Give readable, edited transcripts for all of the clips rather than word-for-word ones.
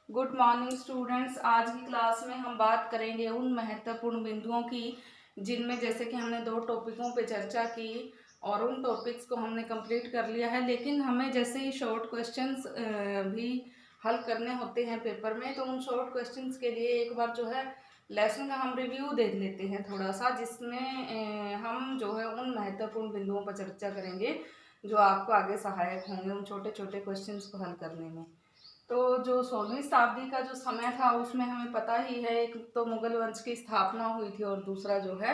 Good morning students. आज की class में हम बात करेंगे उन महत्वपूर्ण बिंदुओं की जिनमें जैसे कि हमने 2 टॉपिकों पे चर्चा की और उन टॉपिक्स को हमने कंप्लीट कर लिया है, लेकिन हमें जैसे ही शॉर्ट क्वेश्चंस भी हल करने होते हैं पेपर में, तो उन शॉर्ट क्वेश्चंस के लिए एक बार जो है लेसन का हम रिव्यू देख लेते हैं थोड़ा सा, जिसमें हम जो है उन महत्वपूर्ण बिंदुओं पर चर्चा करेंगे जो आपको आगे सहायक होंगे उन छोटे छोटे क्वेश्चंस को हल करने में। तो जो 16वीं शताब्दी का जो समय था उसमें हमें पता ही है, एक तो मुगल वंश की स्थापना हुई थी और दूसरा जो है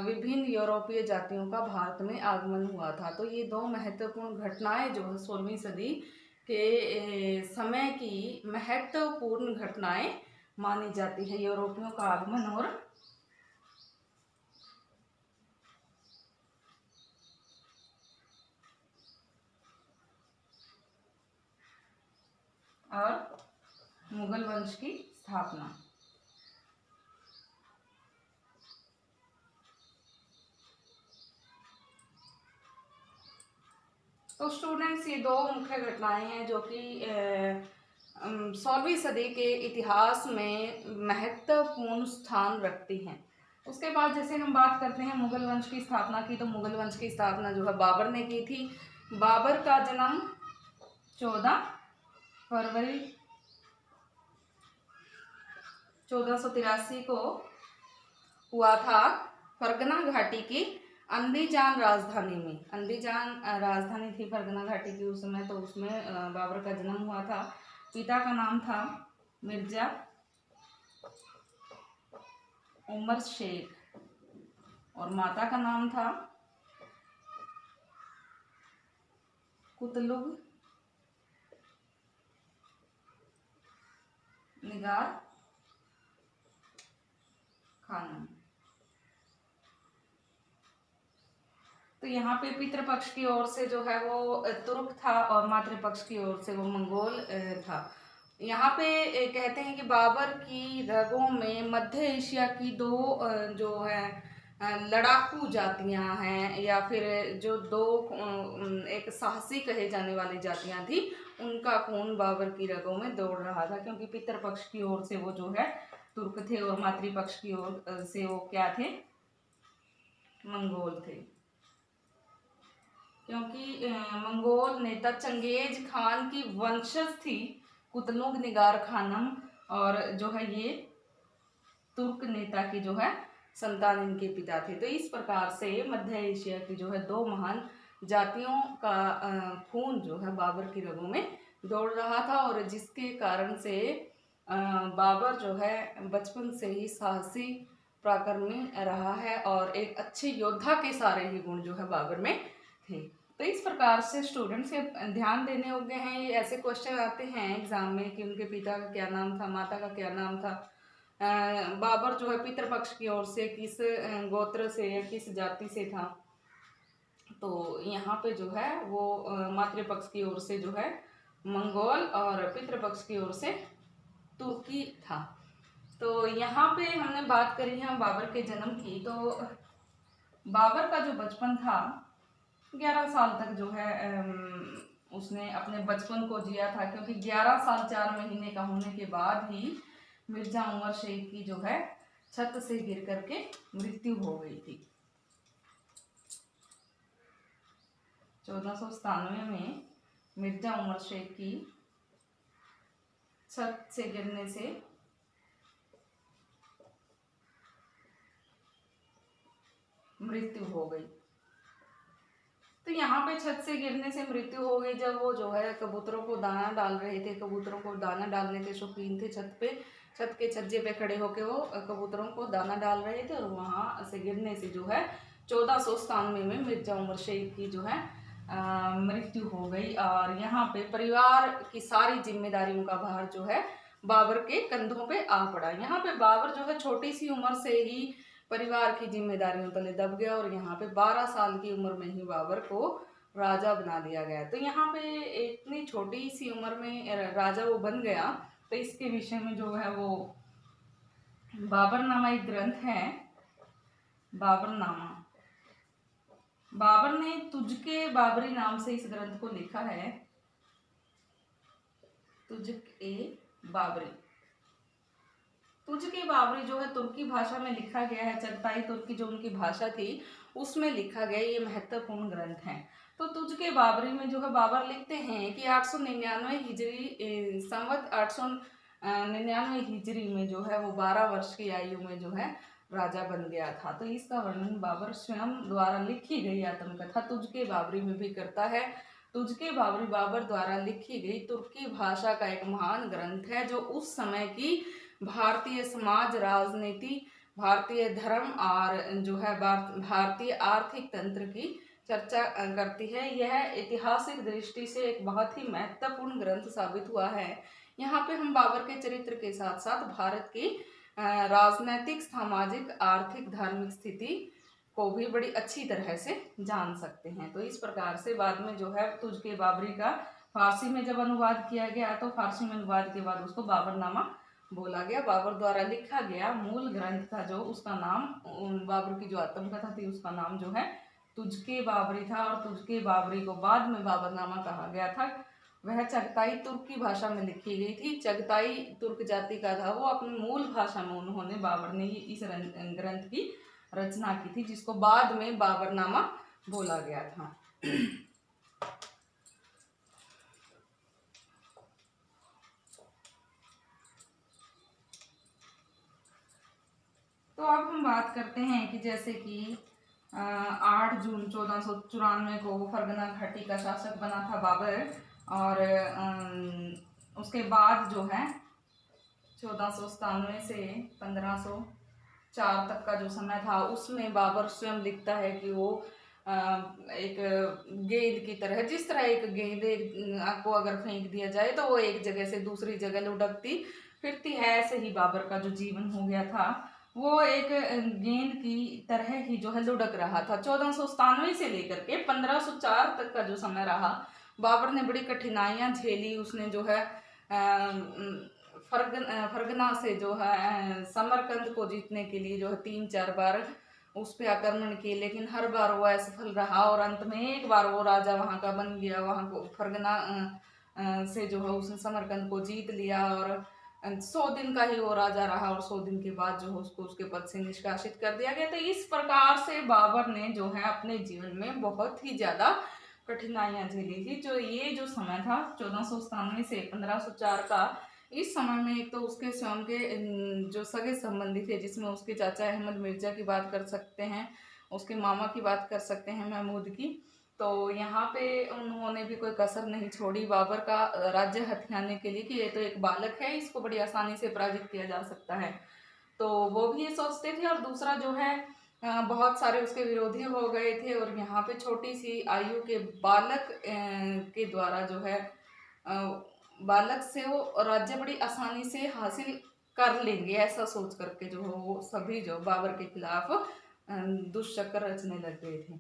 विभिन्न यूरोपीय जातियों का भारत में आगमन हुआ था। तो ये 2 महत्वपूर्ण घटनाएं जो है 16वीं सदी के समय की महत्वपूर्ण घटनाएं मानी जाती है, यूरोपियों का आगमन और मुगल वंश की स्थापना। तो स्टूडेंट्स, ये 2 मुख्य घटनाएं हैं जो कि 16वीं सदी के इतिहास में महत्वपूर्ण स्थान रखती हैं। उसके बाद जैसे हम बात करते हैं मुगल वंश की स्थापना की, तो मुगल वंश की स्थापना जो है बाबर ने की थी। बाबर का जन्म 14 फरवरी 1483 को हुआ था फरगना घाटी की अंदीजान राजधानी में। अंदीजान राजधानी थी फरगना घाटी की उस समय, तो उसमें बाबर का जन्म हुआ था। पिता का नाम था मिर्जा उमर शेख और माता का नाम था कुतलुग निगार खानम। तो यहाँ पे पितृपक्ष की ओर से जो है वो तुर्क था और मातृपक्ष की ओर से वो मंगोल था। यहाँ पे कहते हैं कि बाबर की रगों में मध्य एशिया की 2 जो है लड़ाकू जातियां हैं, या फिर जो 2 एक साहसी कहे जाने वाली जातियां थी, उनका खून बाबर की रगों में दौड़ रहा था, क्योंकि पितृपक्ष की ओर से वो जो है तुर्क थे और मातृपक्ष की ओर से वो क्या थे, मंगोल थे। क्योंकि मंगोल नेता चंगेज खान की वंशज थी कुतलुग निगार खानम, और जो है ये तुर्क नेता की जो है संतान इनके पिता थे। तो इस प्रकार से मध्य एशिया की जो है 2 महान जातियों का खून जो है बाबर की रगों में दौड़ रहा था, और जिसके कारण से बाबर जो है बचपन से ही साहसी पराक्रमी रहा है और एक अच्छे योद्धा के सारे ही गुण जो है बाबर में थे। तो इस प्रकार से स्टूडेंट्स के ध्यान देने योग्य हैं। ये ऐसे क्वेश्चन आते हैं एग्जाम में कि उनके पिता का क्या नाम था, माता का क्या नाम था। बाबर जो है पितृपक्ष की ओर से किस गोत्र से या किस जाति से था, तो यहाँ पे जो है वो मातृपक्ष की ओर से जो है मंगोल और पितृपक्ष की ओर से तुर्की था। तो यहाँ पे हमने बात करी है बाबर के जन्म की। तो बाबर का जो बचपन था 11 साल तक जो है उसने अपने बचपन को जिया था, क्योंकि 11 साल 4 महीने का होने के बाद ही मिर्जा उमर शेख की जो है छत से गिर करके मृत्यु हो गई थी। 1497 में मिर्जा उमर शेख की छत से गिरने से मृत्यु हो गई। तो यहाँ पे छत से गिरने से मृत्यु हो गई जब वो जो है कबूतरों को दाना डाल रहे थे। कबूतरों को दाना डालने के शौकीन थे, छत के छज्जे पे खड़े होके वो कबूतरों को दाना डाल रहे थे, और वहाँ से गिरने से जो है 1497 में मिर्जा उमर शेख की जो है मृत्यु हो गई। और यहाँ पे परिवार की सारी जिम्मेदारियों का भार जो है बाबर के कंधों पे आ पड़ा। यहाँ पे बाबर जो है छोटी सी उम्र से ही परिवार की जिम्मेदारियों तले दब गया, और यहाँ पे 12 साल की उम्र में ही बाबर को राजा बना दिया गया। तो यहाँ पे इतनी छोटी सी उम्र में राजा वो बन गया। तो इसके विषय में जो है वो बाबरनामा एक ग्रंथ है, बाबरनामा। बाबर ने तुझके बाबरी नाम से इस ग्रंथ को लिखा है, तुझके बाबरी। तुझके बाबरी जो है तुर्की भाषा में लिखा गया है। चगताई तुर्की जो उनकी भाषा थी उसमें लिखा गया, ये महत्वपूर्ण ग्रंथ है। तो तुझके बाबरी में जो है बाबर लिखते हैं कि 899 हिजरी संवत 899 हिजरी में जो है वो 12 वर्ष की आयु में जो है राजा बन गया था। तो इसका वर्णन बाबर स्वयं द्वारा लिखी गई आत्मकथा तुझके बाबरी में भी करता है। तुझके बाबरी बाबर द्वारा लिखी गई तुर्की भाषा का एक महान ग्रंथ है, जो उस समय की भारतीय समाज, राजनीति, भारतीय धर्म और जो है भारतीय आर्थिक तंत्र की चर्चा करती है। यह ऐतिहासिक दृष्टि से एक बहुत ही महत्वपूर्ण ग्रंथ साबित हुआ है। यहाँ पे हम बाबर के चरित्र के साथ साथ भारत की राजनैतिक, सामाजिक, आर्थिक, धार्मिक स्थिति को भी बड़ी अच्छी तरह से जान सकते हैं। तो इस प्रकार से बाद में जो है तुझके बाबरी का फारसी में जब अनुवाद किया गया, तो फारसी में अनुवाद के बाद उसको बाबरनामा बोला गया। बाबर द्वारा लिखा गया मूल ग्रंथ था जो, उसका नाम, बाबर की जो आत्मकथा थी उसका नाम जो है तुझके बाबरी था। और तुझके बाबरी को बाद में बाबरनामा कहा गया था। वह चगताई तुर्की भाषा में लिखी गई थी। चगताई तुर्क जाति का था वो। अपनी मूल भाषा में उन्होंने, बाबर ने इस ग्रंथ की रचना की थी, जिसको बाद में बाबरनामा बोला गया था। तो अब हम बात करते हैं कि जैसे कि 8 जून 1494 को वो फरगना घाटी का शासक बना था बाबर। और उसके बाद जो है 1497 से 1504 तक का जो समय था उसमें बाबर स्वयं लिखता है कि वो एक गेंद की तरह, जिस तरह एक गेंद को अगर फेंक दिया जाए तो वो एक जगह से दूसरी जगह लुढ़कती फिरती है, ऐसे ही बाबर का जो जीवन हो गया था वो एक गेंद की तरह ही जो है लुढ़क रहा था। 1497 से लेकर के 1504 तक का जो समय रहा, बाबर ने बड़ी कठिनाइयां झेली। उसने जो है फरगना से जो है समरकंद को जीतने के लिए जो है 3-4 बार उस पर आक्रमण किए, लेकिन हर बार वो असफल रहा। और अंत में एक बार वो राजा वहाँ का बन गया, वहाँ को फरगना से जो है उसने समरकंद को जीत लिया। और 100 दिन का ही वो राजा रहा और 100 दिन के बाद जो है उसको उसके पद से निष्कासित कर दिया गया। तो इस प्रकार से बाबर ने जो है अपने जीवन में बहुत ही ज़्यादा कठिनाइयां झेली थी। जो ये जो समय था 1497 से 1504 का, इस समय में एक तो उसके स्वयं के जो सगे संबंधी थे, जिसमें उसके चाचा अहमद मिर्जा की बात कर सकते हैं, उसके मामा की बात कर सकते हैं महमूद की। तो यहाँ पे उन्होंने भी कोई कसर नहीं छोड़ी बाबर का राज्य हथियाने के लिए कि ये तो एक बालक है, इसको बड़ी आसानी से पराजित किया जा सकता है। तो वो भी ये सोचते थे। और दूसरा जो है बहुत सारे उसके विरोधी हो गए थे। और यहाँ पे छोटी सी आयु के बालक के द्वारा जो है बालक से वो राज्य बड़ी आसानी से हासिल कर लेंगे, ऐसा सोच करके जो है वो सभी जो बाबर के खिलाफ दुष्चक्र रचने लग गए थे।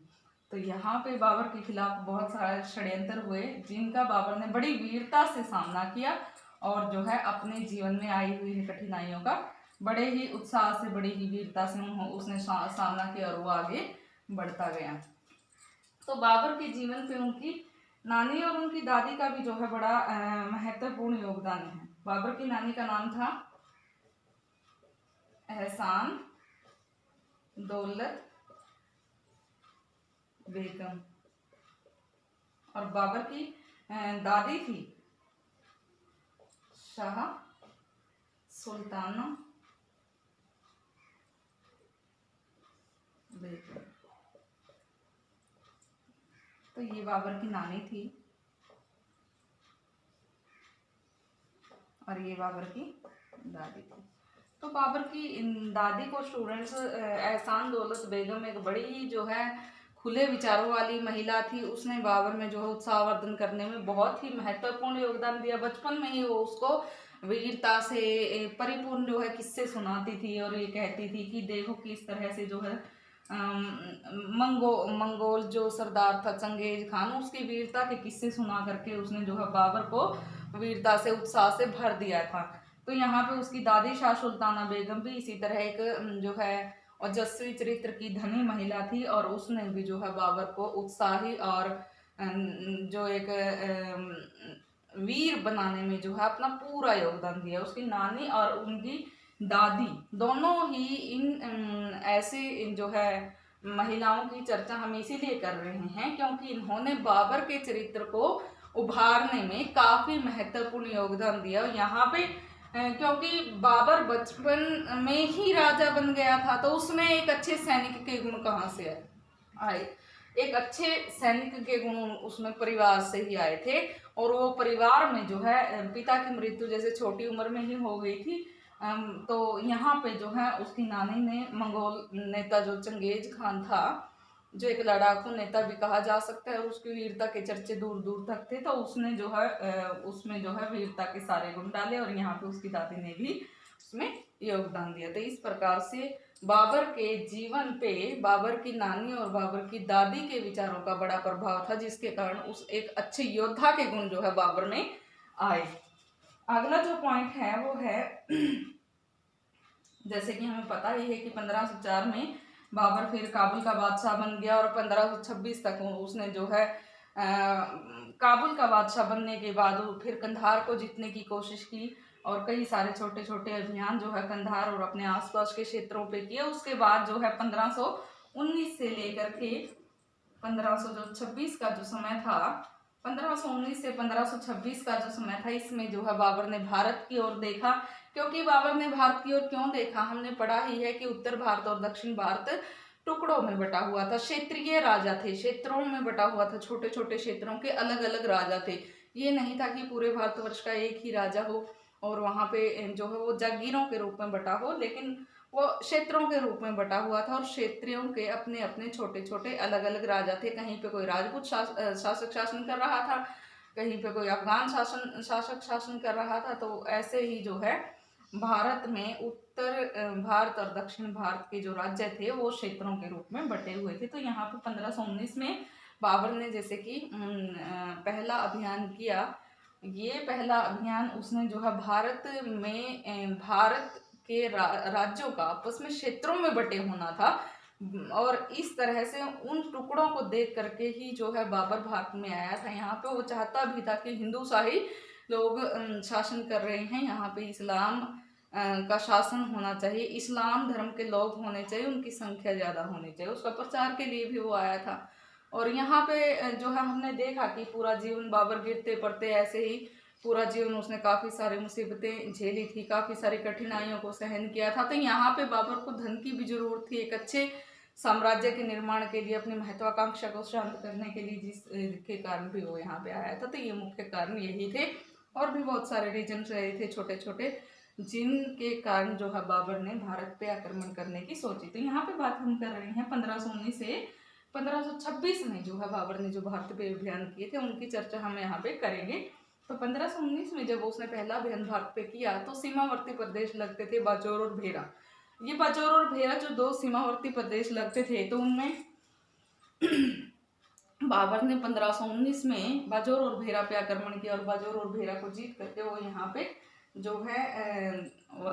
तो यहाँ पे बाबर के खिलाफ बहुत सारे षड्यंत्र हुए, जिनका बाबर ने बड़ी वीरता से सामना किया और जो है अपने जीवन में आई हुई कठिनाइयों का बड़े ही उत्साह से, बड़ी ही वीरता से उसने सामना किया और वो आगे बढ़ता गया। तो बाबर के जीवन पे उनकी नानी और उनकी दादी का भी जो है बड़ा महत्वपूर्ण योगदान है। बाबर की नानी का नाम था एहसान दौलत बेगम और बाबर की दादी थी शाह सुल्ताना बेगम। तो ये बाबर की नानी थी और ये बाबर की दादी थी। तो बाबर की दादी को स्टूडेंट्स एहसान दौलत बेगम एक बड़ी जो है खुले विचारों वाली महिला थी। उसने बाबर में जो है उत्साहवर्धन करने में बहुत ही महत्वपूर्ण योगदान दिया। बचपन में ही वो उसको वीरता से परिपूर्ण जो है किस्से सुनाती थी और ये कहती थी कि देखो किस तरह से जो है मंगोल जो सरदार था चंगेज खान, उसकी वीरता के किस्से सुना करके उसने जो है बाबर को वीरता से, उत्साह से भर दिया था। तो यहाँ पे उसकी दादी शाह सुल्ताना बेगम भी इसी तरह एक जो है ओजस्वी चरित्र की धनी महिला थी और उसने भी जो है बाबर को उत्साही और जो एक वीर बनाने में जो है अपना पूरा योगदान दिया। उसकी नानी और उनकी दादी दोनों ही ऐसे जो है महिलाओं की चर्चा हम इसीलिए कर रहे हैं क्योंकि इन्होंने बाबर के चरित्र को उभारने में काफी महत्वपूर्ण योगदान दिया। यहाँ पे क्योंकि बाबर बचपन में ही राजा बन गया था, तो उसमें एक अच्छे सैनिक के गुण कहाँ से आए? एक अच्छे सैनिक के गुण उसमें परिवार से ही आए थे। और वो परिवार में जो है पिता की मृत्यु जैसे छोटी उम्र में ही हो गई थी। तो यहाँ पे जो है उसकी नानी ने मंगोल नेता जो चंगेज खान था, जो एक लड़ाकू नेता भी कहा जा सकता है, और उसकी वीरता के चर्चे दूर दूर तक थे, तो उसने जो है उसमें जो है वीरता के सारे गुण डाले और यहाँ पे उसकी दादी ने भी उसमें योगदान दिया। तो इस प्रकार से बाबर के जीवन पे बाबर की नानी और बाबर की दादी के विचारों का बड़ा प्रभाव था, जिसके कारण उस एक अच्छे योद्धा के गुण जो है बाबर में आए। अगला जो पॉइंट है वो है जैसे कि हमें पता ही है कि 1504 में बाबर फिर काबुल का बादशाह बन गया और 1526 तक उसने जो है काबुल का बादशाह बनने के बाद फिर कंधार को जीतने की कोशिश की और कई सारे छोटे छोटे अभियान जो है कंधार और अपने आसपास के क्षेत्रों पे किए। उसके बाद जो है 1519 से लेकर के 1526 का जो समय था, 1519 से 1526 का जो समय था, इसमें जो है बाबर ने भारत की ओर देखा। क्योंकि बाबर ने भारत की ओर क्यों देखा, हमने पढ़ा ही है कि उत्तर भारत और दक्षिण भारत टुकड़ों में बटा हुआ था, क्षेत्रीय राजा थे, क्षेत्रों में बटा हुआ था, छोटे छोटे क्षेत्रों के अलग अलग राजा थे। ये नहीं था कि पूरे भारतवर्ष का एक ही राजा हो और वहाँ पे जो है वो जागीरों के रूप में बटा हो, लेकिन वो क्षेत्रों के रूप में बटा हुआ था और क्षेत्रियों के अपने अपने छोटे छोटे अलग अलग राजा थे। कहीं पे कोई राजपूत शासक शासन कर रहा था, कहीं पे कोई अफगान शासक शासन कर रहा था। तो ऐसे ही जो है भारत में उत्तर भारत और दक्षिण भारत के जो राज्य थे वो क्षेत्रों के रूप में बटे हुए थे। तो यहाँ पे 1519 में बाबर ने जैसे कि पहला अभियान किया। ये पहला अभियान उसने जो है भारत में भारत के राज्यों का आपस में क्षेत्रों में बटे होना था और इस तरह से उन टुकड़ों को देख करके ही जो है बाबर भारत में आया था। यहाँ पे वो चाहता भी था कि हिंदूशाही लोग शासन कर रहे हैं, यहाँ पे इस्लाम का शासन होना चाहिए, इस्लाम धर्म के लोग होने चाहिए, उनकी संख्या ज़्यादा होनी चाहिए। उसका प्रचार के लिए भी वो आया था। और यहाँ पे जो है हमने देखा कि पूरा जीवन बाबर गिरते पड़ते ऐसे ही पूरा जीवन उसने काफ़ी सारी मुसीबतें झेली थी, काफ़ी सारी कठिनाइयों को सहन किया था। तो यहाँ पे बाबर को धन की भी जरूरत थी, एक अच्छे साम्राज्य के निर्माण के लिए, अपनी महत्वाकांक्षा को शांत करने के लिए, जिसके कारण भी वो यहाँ पे आया था। तो ये मुख्य कारण यही थे और भी बहुत सारे रीजन रहे थे छोटे छोटे, जिनके कारण जो है बाबर ने भारत पे आक्रमण करने की सोची। तो यहाँ पे बात हम कर रहे हैं 1519 से 1526 में जो है बाबर ने जो भारत पे अभियान किए थे उनकी चर्चा हम यहाँ पे करेंगे। तो 1519 में जब उसने पहला अभियान भारत पे किया तो सीमावर्ती प्रदेश लगते थे बाजौर और भेरा। ये बाजौर और भेरा जो दो सीमावर्ती प्रदेश लगते थे, तो उनमें बाबर ने 1519 में बाजौर और भेरा पे आक्रमण किया और बाजौर और भेरा को जीत करके वो यहाँ पे जो है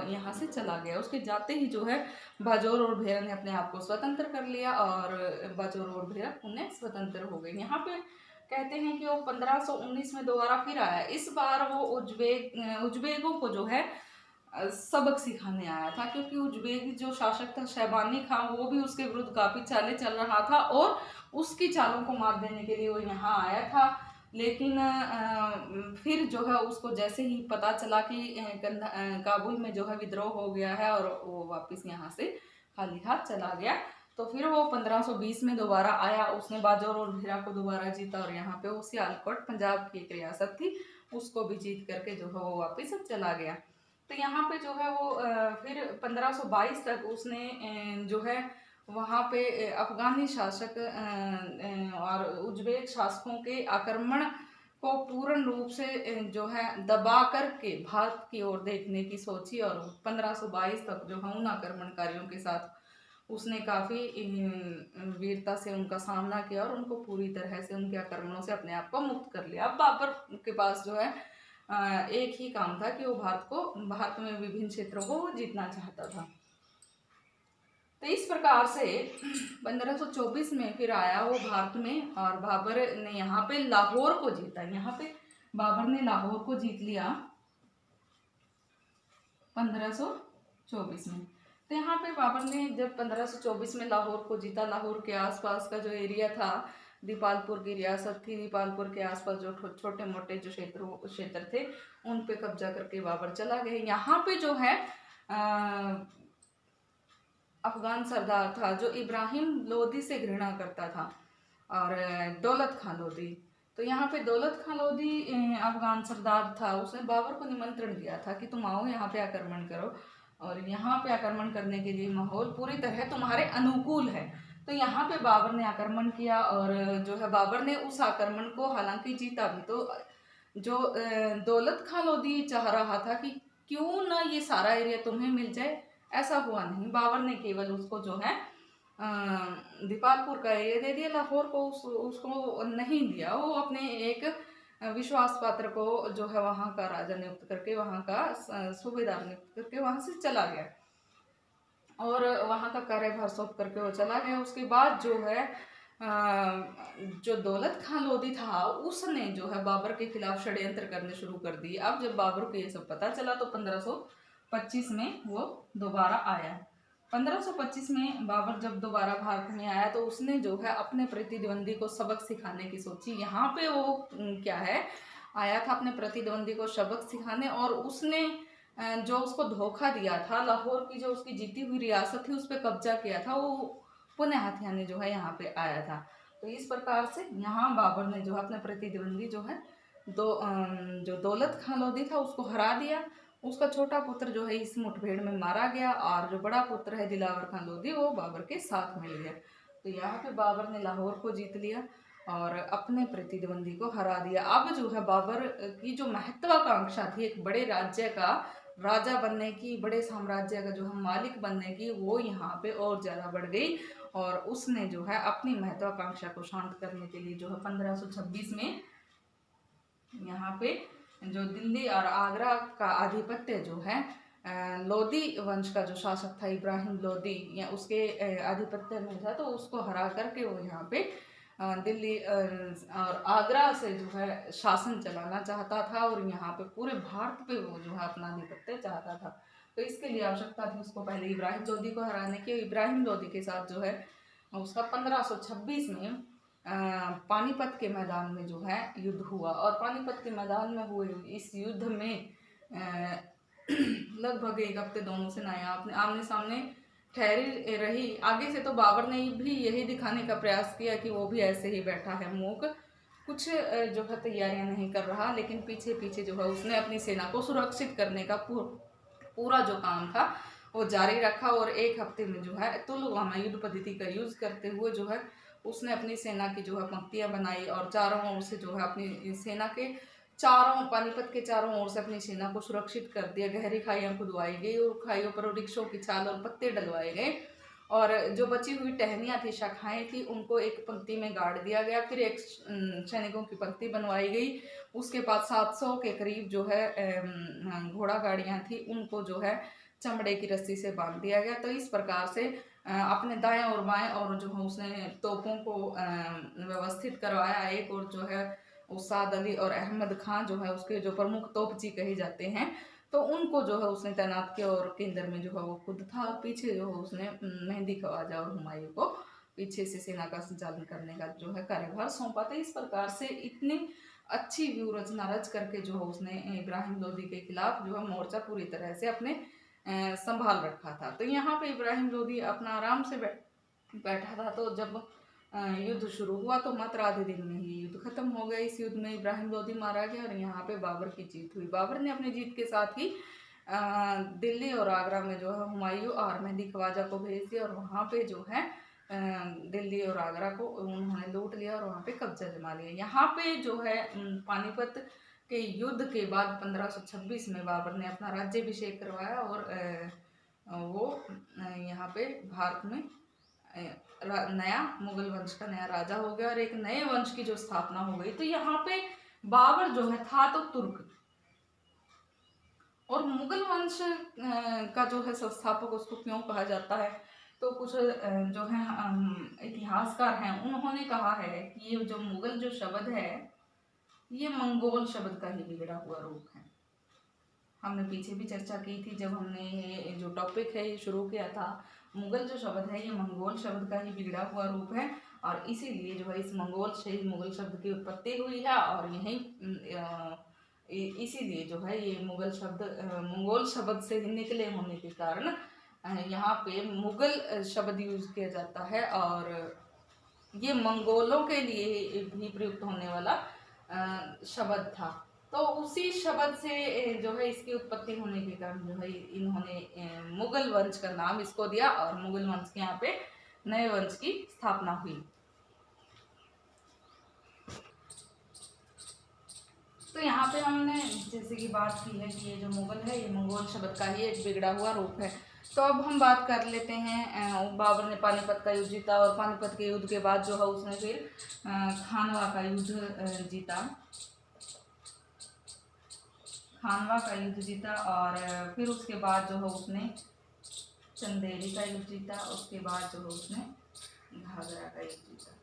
यहाँ से चला गया। उसके जाते ही जो है बाजौर और भेरा ने अपने आप को स्वतंत्र कर लिया और बाजौर और भेरा पुनः स्वतंत्र हो गए। यहाँ पे कहते हैं कि वो 1519 में दोबारा फिर आया। इस बार वो उज्बेगों को जो है सबक सिखाने आया था, क्योंकि उज्बेक जो शासक था शैबानी खान, वो भी उसके विरुद्ध काफ़ी चालें चल रहा था और उसकी चालों को मात देने के लिए वो यहाँ आया था। लेकिन फिर जो है उसको जैसे ही पता चला कि काबुल में जो है विद्रोह हो गया है और वो वापस यहाँ से खाली हाथ चला गया, तो फिर वो 1520 में दोबारा आया। उसने बाजौर और भेरा को दोबारा जीता और यहाँ पे वो सियालकोट पंजाब की एक रियासत थी उसको भी जीत करके जो है वो वापस चला गया। तो यहाँ पे जो है वो फिर 1522 तक उसने जो है वहाँ पे अफगानी शासक और उज्बेक शासकों के आक्रमण को पूर्ण रूप से जो है दबा करके भारत की ओर देखने की सोची और 1522 तक जो है उन आक्रमणकारियों के साथ उसने काफ़ी वीरता से उनका सामना किया और उनको पूरी तरह से उनके आक्रमणों से अपने आप को मुक्त कर लिया। अब बाबर के पास जो है एक ही काम था कि वो भारत में विभिन्न क्षेत्रों को वो जीतना चाहता था। तो इस प्रकार से 1524 में फिर आया वो भारत में और बाबर ने यहाँ पे लाहौर को जीता। यहाँ पे बाबर ने लाहौर को जीत लिया 1524 में। तो यहाँ पे बाबर ने जब 1524 में लाहौर को जीता, लाहौर के आसपास का जो एरिया था, दीपालपुर की रियासत थी, दीपालपुर के आसपास जो छोटे मोटे जो क्षेत्र थे उन पे कब्जा करके बाबर चला गया। यहाँ पे जो है अफगान सरदार था जो इब्राहिम लोदी से घृणा करता था, और दौलत खां लोदी। तो यहाँ पे दौलत खां लोदी अफगान सरदार था, उसने बाबर को निमंत्रण दिया था कि तुम आओ यहाँ पे आक्रमण करो, और यहाँ पे आक्रमण करने के लिए माहौल पूरी तरह तुम्हारे अनुकूल है। तो यहाँ पे बाबर ने आक्रमण किया, और जो है बाबर ने उस आक्रमण को हालांकि जीता भी। तो जो दौलत खां लोदी चाह रहा था कि क्यों ना ये सारा एरिया तुम्हें मिल जाए, ऐसा हुआ नहीं। बाबर ने केवल उसको जो है दीपालपुर का एरिया दे दिया, लाहौर को उसको नहीं दिया। वो अपने एक विश्वास पात्र को जो है वहाँ का राजा नियुक्त करके, वहाँ का सूबेदार नियुक्त करके वहाँ से चला गया, और वहाँ का कार्यभार सौंप करके वो चला गया। उसके बाद जो है जो दौलत खां लोदी था उसने जो है बाबर के खिलाफ षड्यंत्र करने शुरू कर दिए। अब जब बाबर को ये सब पता चला तो 1525 में वो दोबारा आया। 1525 में बाबर जब दोबारा भारत में आया तो उसने जो है अपने प्रतिद्वंदी को सबक सिखाने की सोची। यहाँ पे वो क्या है, आया था अपने प्रतिद्वंदी को सबक सिखाने, और उसने जो उसको धोखा दिया था, लाहौर की जो उसकी जीती हुई रियासत थी उस पर कब्जा किया था, वो पुनः हथियाने जो है यहाँ पे आया था। तो इस प्रकार से यहाँ बाबर ने जो है अपने प्रतिद्वंदी जो है जो दौलत खां लोदी था उसको हरा दिया। उसका छोटा पुत्र जो है इस मुठभेड़ में मारा गया, और जो बड़ा पुत्र है दिलावर खां लोदी वो बाबर के साथ मिल गया। तो यहाँ पे बाबर ने लाहौर को जीत लिया और अपने प्रतिद्वंदी को हरा दिया। अब जो है बाबर की जो महत्वाकांक्षा थी एक बड़े राज्य का राजा बनने की, बड़े साम्राज्य का जो है मालिक बनने की, वो यहाँ पे और ज़्यादा बढ़ गई, और उसने जो है अपनी महत्वाकांक्षा को शांत करने के लिए जो है 1526 में यहाँ पे जो दिल्ली और आगरा का आधिपत्य जो है लोदी वंश का जो शासक था इब्राहिम लोदी, या उसके आधिपत्य में था, तो उसको हरा करके वो यहाँ पे दिल्ली और आगरा से जो है शासन चलाना चाहता था, और यहाँ पे पूरे भारत पे वो जो है अपना आधिपत्य चाहता था। तो इसके लिए आवश्यकता थी उसको पहले इब्राहिम लोदी को हराने की। इब्राहिम लोदी के साथ जो है उसका 1526 में पानीपत के मैदान में जो है युद्ध हुआ, और पानीपत के मैदान में हुए इस युद्ध में लगभग एक हफ्ते दोनों सेनाएं आमने सामने ठहरी रही। आगे से तो बाबर ने भी यही दिखाने का प्रयास किया कि वो भी ऐसे ही बैठा है मूक, कुछ जो है तैयारियां नहीं कर रहा, लेकिन पीछे पीछे जो है उसने अपनी सेना को सुरक्षित करने का पूरा जो काम था वो जारी रखा। और एक हफ्ते में जो है तुलगामा युद्ध पद्धति का यूज करते हुए जो है उसने अपनी सेना की जो है पंक्तियां बनाई, और चारों ओर से जो है अपनी सेना के पानीपत के चारों ओर से अपनी सेना को सुरक्षित कर दिया। गहरी खाइयां खुदवाई गई, और खाइयों पर वृक्षों की छाल और पत्ते डलवाए गए, और जो बची हुई टहनियाँ थी, शाखाएं थी, उनको एक पंक्ति में गाड़ दिया गया। फिर एक सैनिकों की पंक्ति बनवाई गई, उसके बाद 700 के करीब जो है घोड़ा गाड़ियाँ थी, उनको जो है चमड़े की रस्सी से बांध दिया गया। तो इस प्रकार से अपने दाएं और बाएं और जो है उसने तोपों को व्यवस्थित करवाया। एक और जो है उस्ताद अली और अहमद खां जो है उसके जो प्रमुख तोपची कहे जाते हैं, तो उनको जो है उसने तैनात किया, और केंद्र में जो है वो खुद था, और पीछे जो है उसने मेहंदी ख्वाजा और हुमायूं को पीछे से सेना का संचालन करने का जो है कार्यभार सौंपा था। इस प्रकार से इतनी अच्छी व्यूह रचना रच करके जो है उसने इब्राहिम लोदी के खिलाफ जो है मोर्चा पूरी तरह से अपने संभाल रखा था। तो यहाँ पे इब्राहिम लोदी अपना आराम से बैठा था। तो जब युद्ध शुरू हुआ तो मात्र आधे दिन में ही युद्ध खत्म हो गया। इस युद्ध में इब्राहिम लोदी मारा गया, और यहाँ पे बाबर की जीत हुई। बाबर ने अपनी जीत के साथ ही दिल्ली और आगरा में जो है हुमायूं और मेहंदी ख्वाजा को भेज दिया, और वहाँ पे जो है दिल्ली और आगरा को उन्होंने लूट लिया और वहाँ पे कब्जा जमा लिया। यहाँ पे जो है पानीपत के युद्ध के बाद 1526 में बाबर ने अपना राज्याभिषेक करवाया, और वो यहाँ पे भारत में नया मुगल वंश का नया राजा हो गया, और एक नए वंश की जो स्थापना हो गई। तो यहाँ पे बाबर जो है था तो तुर्क, और मुगल वंश का जो है संस्थापक उसको क्यों कहा जाता है, तो कुछ जो है इतिहासकार हैं उन्होंने कहा है कि ये जो मुगल जो शब्द है ये मंगोल शब्द का ही बिगड़ा हुआ रूप है। हमने पीछे भी चर्चा की थी जब हमने ये जो टॉपिक है ये शुरू किया था। मुगल जो शब्द है ये मंगोल शब्द का ही बिगड़ा हुआ रूप है, और इसीलिए जो है इस मंगोल से ही मुगल शब्द की उत्पत्ति हुई है, और यही इसीलिए जो है ये मुगल शब्द मंगोल शब्द से ही निकले होने के कारण यहाँ पे मुगल शब्द यूज किया जाता है, और ये मंगोलों के लिए भी प्रयुक्त होने वाला शब्द था। तो उसी शब्द से जो है इसकी उत्पत्ति होने के कारण जो है इन्होंने मुगल वंश का नाम इसको दिया, और मुगल वंश के यहाँ पे नए वंश की स्थापना हुई। तो यहाँ पे हमने जैसे कि बात की है कि ये जो मुगल है ये मंगोल शब्द का ही एक बिगड़ा हुआ रूप है। तो अब हम बात कर लेते हैं, बाबर ने पानीपत का युद्ध जीता, और पानीपत के युद्ध के बाद जो है उसने फिर खानवा का युद्ध जीता। खानवा का युद्ध जीता, और फिर उसके बाद जो है उसने चंदेरी का युद्ध जीता, उसके बाद जो है उसने घाघरा का युद्ध जीता।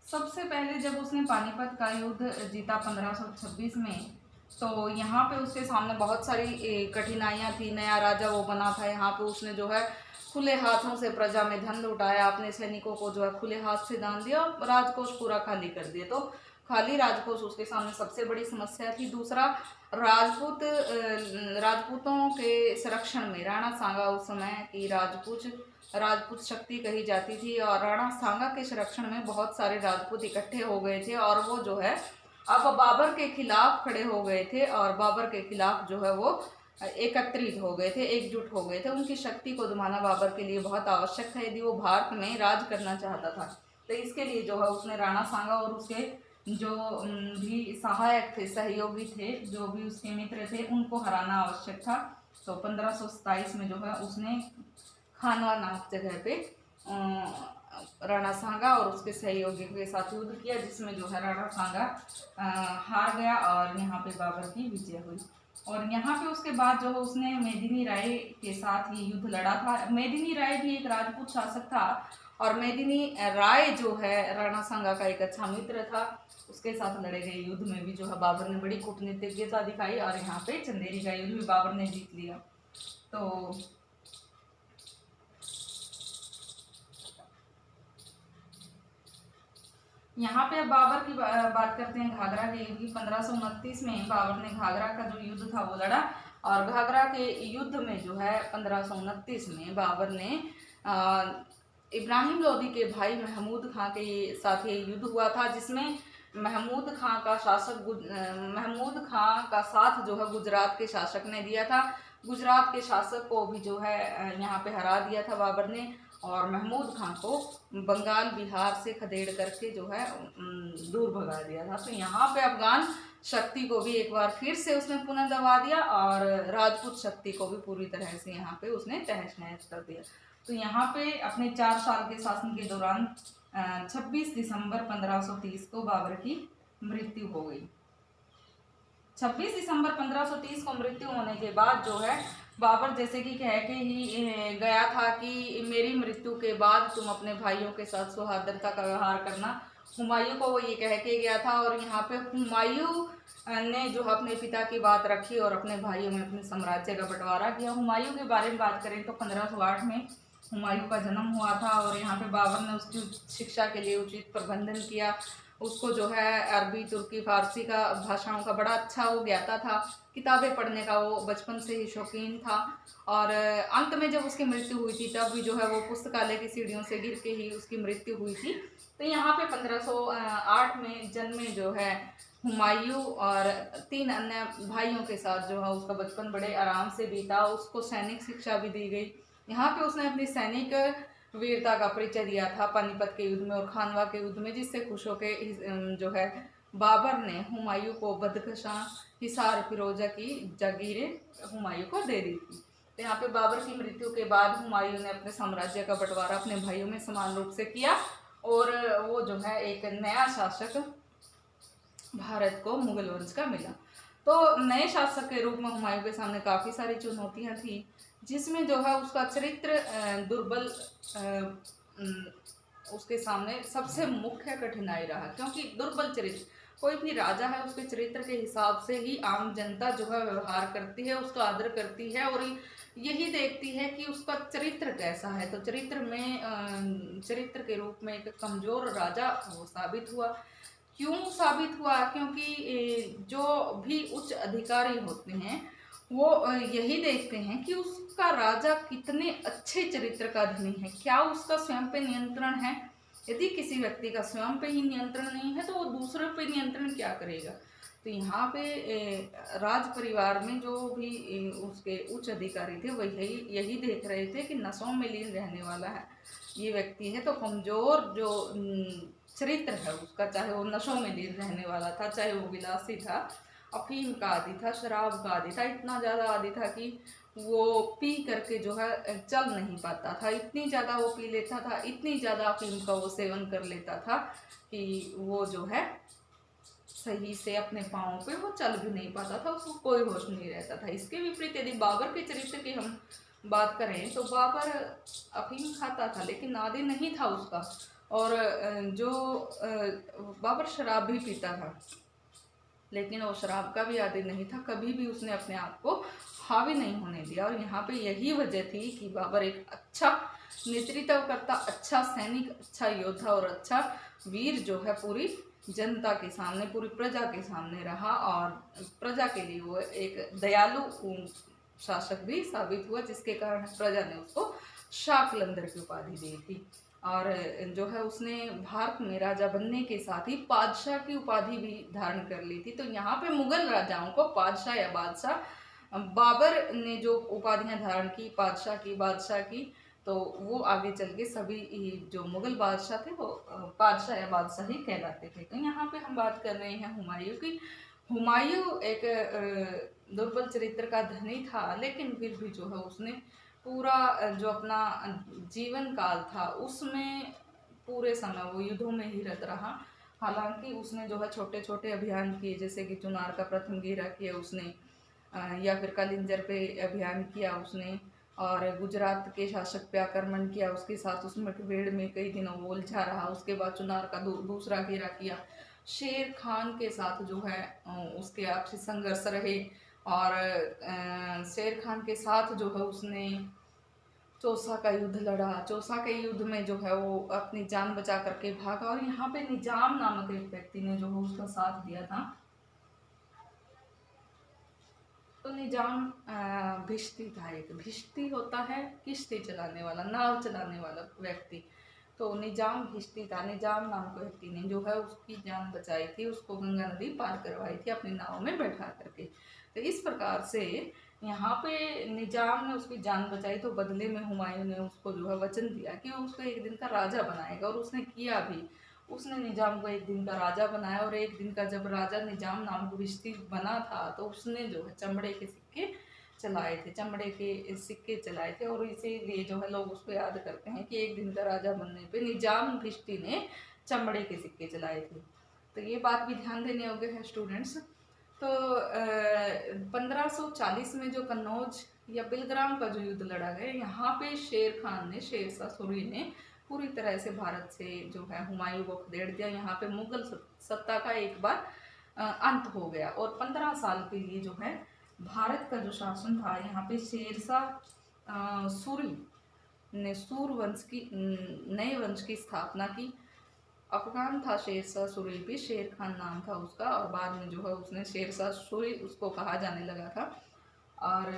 सबसे पहले जब उसने पानीपत का युद्ध जीता 1526 में, तो यहाँ पे उसके सामने बहुत सारी कठिनाइयाँ थी। नया राजा वो बना था, यहाँ पे उसने जो है खुले हाथों से प्रजा में धन लुटाया, अपने सैनिकों को जो है खुले हाथ से दान दिया और राजकोष पूरा खाली कर दिया। तो खाली राजकोष उसके सामने सबसे बड़ी समस्या थी। दूसरा, राजपूतों के संरक्षण में राणा सांगा उस समय की राजपूत शक्ति कही जाती थी, और राणा सांगा के संरक्षण में बहुत सारे राजपूत इकट्ठे हो गए थे, और वो जो है अब बाबर के खिलाफ खड़े हो गए थे, और बाबर के खिलाफ जो है वो एकत्रित हो गए थे, एकजुट हो गए थे। उनकी शक्ति को दबाना बाबर के लिए बहुत आवश्यक था यदि वो भारत में राज करना चाहता था। तो इसके लिए जो है उसने राणा सांगा और उसके जो भी सहायक थे, सहयोगी थे, जो भी उसके मित्र थे, उनको हराना आवश्यक था। तो 1527 में जो है उसने खानवा नामक जगह पे राणा सांगा और उसके सहयोगी के साथ युद्ध किया, जिसमें जो है राणा सांगा हार गया, और यहाँ पे बाबर की विजय हुई। और यहाँ पे उसके बाद जो है उसने मेदिनी राय के साथ ये युद्ध लड़ा था। मेदिनी राय भी एक राजपूत शासक था, और मेदिनी राय जो है राणा सांगा का एक अच्छा मित्र था। उसके साथ लड़े गए युद्ध में भी जो है बाबर ने बड़ी कूटनीतिज्ञता दिखाई, और यहाँ पे चंदेरी का युद्ध भी बाबर ने जीत लिया। तो यहाँ पे अब बाबर की बात करते हैं घाघरा के युद्ध की। 1529 में बाबर ने घाघरा का जो युद्ध था वो लड़ा, और घाघरा के युद्ध में जो है 1529 में बाबर ने इब्राहिम लोदी के भाई महमूद खां के साथ ये युद्ध हुआ था, जिसमें महमूद खां का साथ जो है गुजरात के शासक ने दिया था। गुजरात के शासक को भी जो है यहाँ पे हरा दिया था बाबर ने, और महमूद खां को बंगाल बिहार से खदेड़ करके जो है दूर भगा दिया था। तो यहाँ पे अफगान शक्ति को भी एक बार फिर से उसने पुनः दबा दिया, और राजपूत शक्ति को भी पूरी तरह से यहाँ पे उसने तहस नहस कर दिया। तो यहाँ पे अपने 4 साल के शासन के दौरान 26 दिसंबर 1530 को बाबर की मृत्यु हो गई। 26 दिसंबर 1530 को मृत्यु होने के बाद जो है बाबर जैसे कि कह के ही गया था कि मेरी मृत्यु के बाद तुम अपने भाइयों के साथ सौहार्दता का व्यवहार करना। हुमायूं को वो ये कह के गया था, और यहाँ पे हुमायूं ने जो अपने पिता की बात रखी और अपने भाइयों में अपने साम्राज्य का बंटवारा किया। हुमायूं के बारे में बात करें तो 1508 में हुमायूं का जन्म हुआ था, और यहाँ पे बाबर ने उसकी शिक्षा के लिए उचित प्रबंधन किया। उसको जो है अरबी, तुर्की, फारसी का भाषाओं का बड़ा अच्छा वो ज्ञाता था। किताबें पढ़ने का वो बचपन से ही शौकीन था, और अंत में जब उसकी मृत्यु हुई थी तब भी जो है वो पुस्तकालय की सीढ़ियों से गिर के ही उसकी मृत्यु हुई थी। तो यहाँ पे 1508 में जन्मे जो है हुमायूं और 3 अन्य भाइयों के साथ जो है उसका बचपन बड़े आराम से बीता। उसको सैनिक शिक्षा भी दी गई। यहाँ पे उसने अपनी सैनिक वीरता का परिचय दिया था पानीपत के युद्ध में और खानवा के युद्ध में, जिससे खुश होकर जो है बाबर ने हुमायूं को बदख्शां, हिसार, फिरोजा की जागीरें हुमायूं को दे दी थी। तो यहाँ पे बाबर की मृत्यु के बाद हुमायूं ने अपने साम्राज्य का बंटवारा अपने भाइयों में समान रूप से किया, और वो जो है एक नया शासक भारत को मुगल वंश का मिला। तो नए शासक के रूप में हुमायूं के सामने काफ़ी सारी चुनौतियां थी, जिसमें जो है उसका चरित्र दुर्बल उसके सामने सबसे मुख्य कठिनाई रहा, क्योंकि दुर्बल चरित्र, कोई भी राजा है उसके चरित्र के हिसाब से ही आम जनता जो है व्यवहार करती है, उसका आदर करती है और यही देखती है कि उसका चरित्र कैसा है। तो चरित्र में चरित्र के रूप में एक कमजोर राजा वो साबित हुआ। क्यों साबित हुआ? क्योंकि जो भी उच्च अधिकारी होते हैं वो यही देखते हैं कि उसका राजा कितने अच्छे चरित्र का धनी है, क्या उसका स्वयं पे नियंत्रण है। यदि किसी व्यक्ति का स्वयं पे ही नियंत्रण नहीं है तो वो दूसरे पे नियंत्रण क्या करेगा। तो यहाँ पे राज परिवार में जो भी उसके उच्च अधिकारी थे वह यही देख रहे थे कि नशों में लीन रहने वाला है ये व्यक्ति है, तो कमजोर जो चरित्र है उसका, चाहे वो नशों में लीन रहने वाला था, चाहे वो विलासी था, अफीम का आदि था, शराब का आदि था, इतना ज़्यादा आदि था कि वो पी करके जो है चल नहीं पाता था, इतनी ज़्यादा वो पी लेता था, इतनी ज़्यादा अफीम का वो सेवन कर लेता था कि वो जो है सही से अपने पाँव पे वो चल भी नहीं पाता था, उसको कोई होश नहीं रहता था। इसके विपरीत यदि बाबर के चरित्र की हम बात करें तो बाबर अफीम खाता था लेकिन आदी नहीं था उसका, और जो बाबर शराब भी पीता था लेकिन वो शराब का भी आदी नहीं था, कभी भी उसने अपने आप को हावी नहीं होने दिया। और यहाँ पे यही वजह थी कि बाबर एक अच्छा नेतृत्व करता, अच्छा सैनिक, अच्छा योद्धा और अच्छा वीर जो है पूरी जनता के सामने, पूरी प्रजा के सामने रहा और प्रजा के लिए वो एक दयालु शासक भी साबित हुआ, जिसके कारण प्रजा ने उसको शाकलंदर की उपाधि दी थी। और जो है उसने भारत में राजा बनने के साथ ही बादशाह की उपाधि भी धारण कर ली थी। तो यहाँ पे मुगल राजाओं को बादशाह या बादशाह, बाबर ने जो उपाधियां धारण की बादशाह की, तो वो आगे चल के सभी जो मुगल बादशाह थे वो बादशाह या बादशाह ही कहलाते थे। तो यहाँ पे हम बात कर रहे हैं हुमायूं की। हुमायूं एक दुर्बल चरित्र का धनी था, लेकिन फिर भी जो है उसने पूरा जो अपना जीवन काल था उसमें पूरे समय वो युद्धों में ही रत रहा। हालांकि उसने जो है छोटे छोटे अभियान किए, जैसे कि चुनार का प्रथम घेरा किया उसने, या फिर कलिंजर पे अभियान किया उसने, और गुजरात के शासक पे आक्रमण किया, उसके साथ उस मुठभेड़ में कई दिनों वो उलझा रहा। उसके बाद चुनार का दूसरा घेरा किया, शेर खान के साथ जो है उसके आपसी संघर्ष रहे, और शेर खान के साथ जो है उसने चौसा का युद्ध लड़ा। चौसा के युद्ध में जो है वो अपनी जान बचा करके भागा, और यहाँ पे निजाम नामक एक व्यक्ति ने जो है उसका साथ दिया था। तो निजाम भिश्ती था, एक भिश्ती होता है किश्ती चलाने वाला, नाव चलाने वाला व्यक्ति, तो निजाम भिश्ती था। निजाम नाम के व्यक्ति ने जो है उसकी जान बचाई थी, उसको गंगा नदी पार करवाई थी अपनी नाव में बैठा करके। तो इस प्रकार से यहाँ पे निजाम ने उसकी जान बचाई, तो बदले में हुमायूं ने उसको जो है वचन दिया कि वो उसको एक दिन का राजा बनाएगा, और उसने किया भी। उसने निजाम को एक दिन का राजा बनाया, और एक दिन का जब राजा निजाम नाम भिश्ती बना था तो उसने जो है चमड़े के सिक्के चलाए थे, चमड़े के सिक्के चलाए थे, और इसीलिए जो है लोग उसको याद करते हैं कि एक दिन का राजा बनने पे निजाम भिश्ती ने चमड़े के सिक्के चलाए थे। तो ये बात भी ध्यान देने योग्य है स्टूडेंट्स। तो 1540 में जो कन्नौज या बिलग्राम का जो युद्ध लड़ा गया, यहाँ पे शेर खान ने, शेरशाह सूरी ने पूरी तरह से भारत से जो है हुमायूं को खदेड़ दिया। यहाँ पे मुगल सत्ता का एक बार अंत हो गया, और 15 साल के लिए जो है भारत का जो शासन था, यहाँ पे शेरशाह सूरी ने सूर वंश की, नए वंश की स्थापना की। अफगान था शेरशाह सूरी भी, शेर खान नाम था उसका, और बाद में जो है उसने शेरशाह सूरी उसको कहा जाने लगा था। और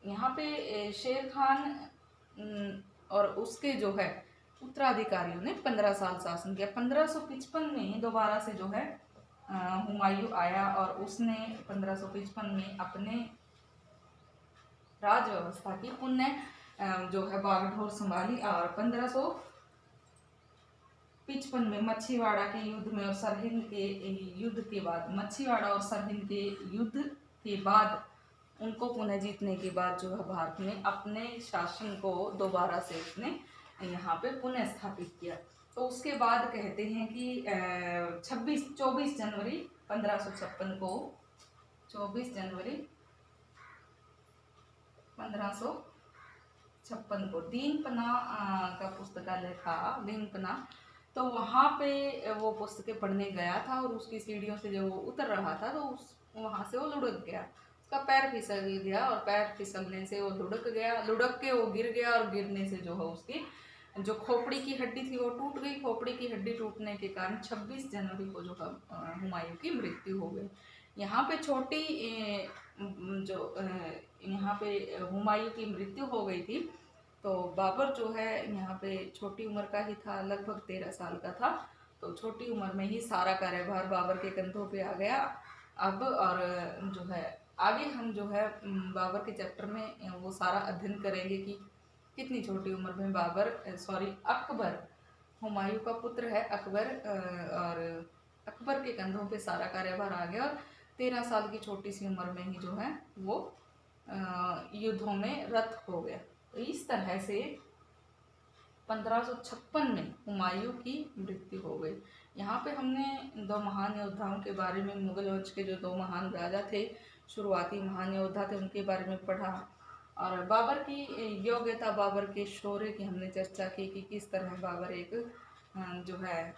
यहाँ पे शेर खान और उसके जो है उत्तराधिकारियों ने 15 साल शासन किया। 1555 में दोबारा से जो है हुमायूं आया, और उसने 1555 में अपने राज व्यवस्था की पुण्य जो है बागडोर संभाली, और 1555 में मच्छीवाड़ा के युद्ध में और सरहिंद के युद्ध के बाद, मच्छीवाड़ा और सरहिंद के युद्ध के बाद उनको पुनः जीतने के बाद जो है भारत में अपने शासन को दोबारा से उसने यहाँ पे पुनः स्थापित किया। तो उसके बाद कहते हैं कि 24 जनवरी 1556 को, 24 जनवरी 1556 56 को दीनपना का पुस्तकालय था, दीनपना। तो वहाँ पे वो पुस्तकें पढ़ने गया था और उसकी सीढ़ियों से जब वो उतर रहा था तो उस वहाँ से वो लुढ़क गया, उसका पैर फिसल गया और पैर फिसलने से वो लुढ़क गया, लुढ़क के वो गिर गया और गिरने से जो है उसकी जो खोपड़ी की हड्डी थी वो टूट गई। खोपड़ी की हड्डी टूटने के कारण 26 जनवरी को जो है हुमायूं की मृत्यु हो गई। यहाँ पे छोटी जो यहाँ पे हुमायूं की मृत्यु हो गई थी, तो बाबर जो है यहाँ पे छोटी उम्र का ही था, लगभग 13 साल का था। तो छोटी उम्र में ही सारा कार्यभार बाबर के कंधों पे आ गया अब। और जो है आगे हम जो है बाबर के चैप्टर में वो सारा अध्ययन करेंगे कि कितनी छोटी उम्र में बाबर अकबर, हुमायूं का पुत्र है अकबर, और अकबर के कंधों पे सारा कार्यभार आ गया और 13 साल की छोटी सी उम्र में ही जो है वो युद्धों में रत हो गया। तो इस तरह से 1556 में हुमायूं की मृत्यु हो गई। यहाँ पे हमने दो महान योद्धाओं के बारे में, मुगल वंश के जो दो महान राजा थे, शुरुआती महान योद्धा थे, उनके बारे में पढ़ा। और बाबर की योग्यता, बाबर के शौर्य की हमने चर्चा की कि किस तरह बाबर एक जो है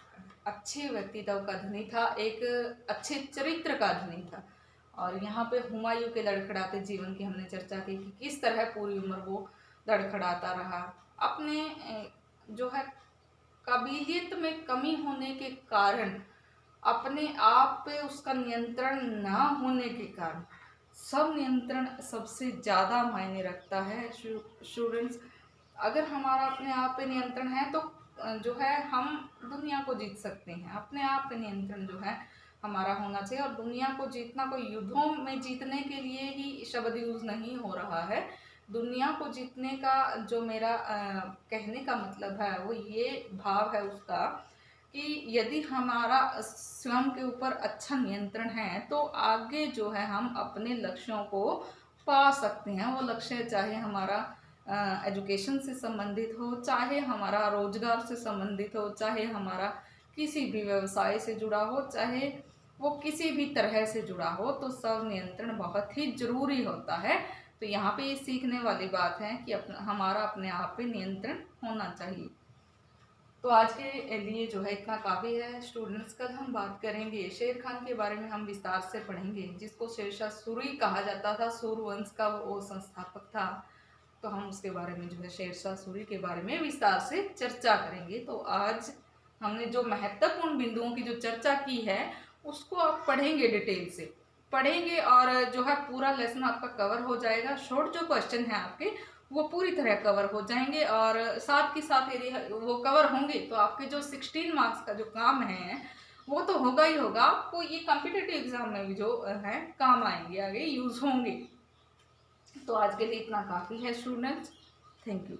अच्छे व्यक्तित्व का धनी था, एक अच्छे चरित्र का धनी था। और यहाँ पे हुमायूं के लड़खड़ाते जीवन की हमने चर्चा की कि किस तरह पूरी उम्र वो लड़खड़ाता रहा, अपने जो है काबिलियत में कमी होने के कारण, अपने आप पे उसका नियंत्रण ना होने के कारण। सब नियंत्रण सबसे ज़्यादा मायने रखता है स्टूडेंट्स। अगर हमारा अपने आप पे नियंत्रण है तो जो है हम दुनिया को जीत सकते हैं। अपने आप पे नियंत्रण जो है हमारा होना चाहिए। और दुनिया को जीतना कोई युद्धों में जीतने के लिए ही शब्द यूज़ नहीं हो रहा है। दुनिया को जीतने का जो मेरा कहने का मतलब है वो ये भाव है उसका कि यदि हमारा स्वयं के ऊपर अच्छा नियंत्रण है तो आगे जो है हम अपने लक्ष्यों को पा सकते हैं। वो लक्ष्य चाहे हमारा एजुकेशन से संबंधित हो, चाहे हमारा रोजगार से संबंधित हो, चाहे हमारा किसी भी व्यवसाय से जुड़ा हो, चाहे वो किसी भी तरह से जुड़ा हो, तो सब नियंत्रण बहुत ही जरूरी होता है। तो यहाँ पे ये सीखने वाली बात है कि हमारा अपने आप पे नियंत्रण होना चाहिए। तो आज के लिए जो है इतना काफ़ी है स्टूडेंट्स। कल हम बात करेंगे शेर खान के बारे में, हम विस्तार से पढ़ेंगे, जिसको शेरशाह सूरी कहा जाता था, सूर वंश का वो संस्थापक था। तो हम उसके बारे में जो है शेरशाह सूरी के बारे में विस्तार से चर्चा करेंगे। तो आज हमने जो महत्वपूर्ण बिंदुओं की जो चर्चा की है उसको आप पढ़ेंगे, डिटेल से पढ़ेंगे, और जो है पूरा लेसन आपका कवर हो जाएगा। शॉर्ट जो क्वेश्चन है आपके वो पूरी तरह कवर हो जाएंगे, और साथ के साथ यदि वो कवर होंगे तो आपके जो 16 मार्क्स का जो काम है वो तो होगा ही होगा। आपको ये कॉम्पिटिटिव एग्जाम में भी जो है काम आएंगे, आगे यूज़ होंगे। तो आज के लिए इतना काफ़ी है स्टूडेंट्स। Thank you.